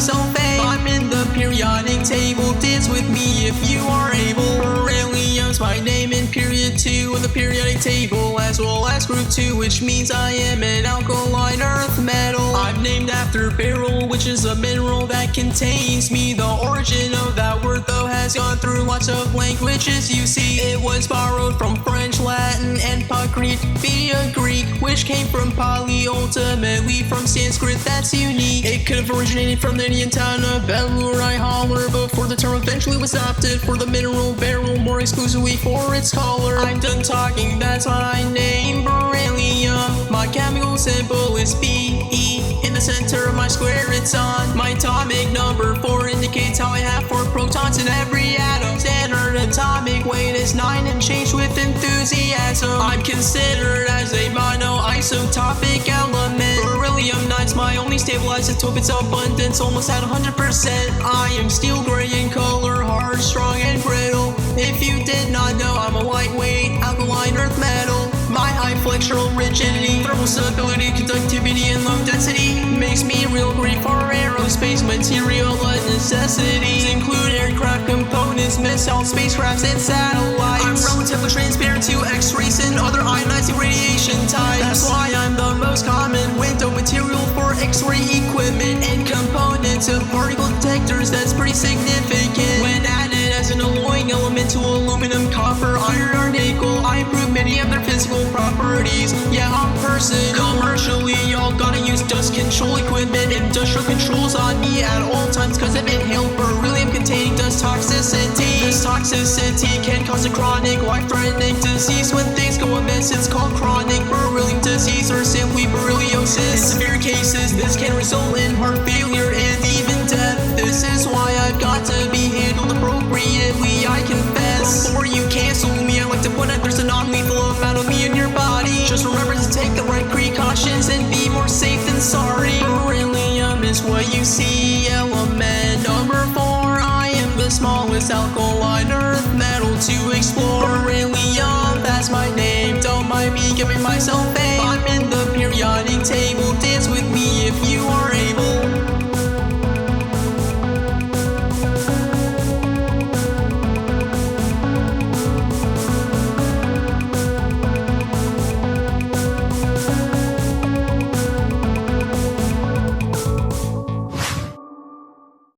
myself a. I'm in the periodic table, dance with me if you are able. Beryllium's my name in period 2 of the periodic table, as well as group 2, which means I am an alkaline earth metal. I'm named after beryl, which is a mineral that contains me. The origin of that word though has gone through lots of languages, you see. It was borrowed from French, Latin, and Prakrit via Greek, which came from poly, ultimately from Sanskrit. That's unique. It could have originated from the Indian town of Beryl, holler, before the term eventually was adopted for the mineral beryl, more exclusively for its color. I'm done talking, that's my name, Beryllium. My chemical symbol is Be. In the center of my square it's on. My atomic number 4 indicates how I have 4 protons in every atom. Standard atomic weight is 9 and changed with enthusiasm. I'm considered as a monoisotopic element. Beryllium 9's my only stable isotope, its abundance almost at 100%. I am steel gray in color, hard, strong, and brittle. If you did not know, I'm a lightweight alkaline earth metal. My high flexural rigidity, thermal stability, conductivity, and low density makes me real great for aerospace material. Necessities include aircraft components, missiles, spacecrafts, and satellites. I'm relatively transparent to X-rays and other ionizing radiation types. That's why I'm the most common window material for X-ray equipment and components of particle detectors. That's pretty significant. When added as an alloying element to aluminum, copper, iron, or nickel, I improve many of their physical properties. Yeah, I'm a person. Commercially, y'all gotta use dust control equipment, industrial controls on me at all times, cause I've inhaled beryllium containing dust toxicity. This toxicity can cause a chronic, life-threatening disease. When things go amiss, it's called chronic beryllium disease, or simply beryliosis. In severe cases, this can result in heart failure and even death. This is why I've got to be handled appropriately, I confess. Before you cancel me, I like to point out there's a non-lethal amount of me in your body. Just remember to take the right precautions and be more safe than sorry. Beryllium is what you see. Element number 4. I am the smallest alkaline earth metal to explore. Beryllium, that's my name. Don't mind me giving myself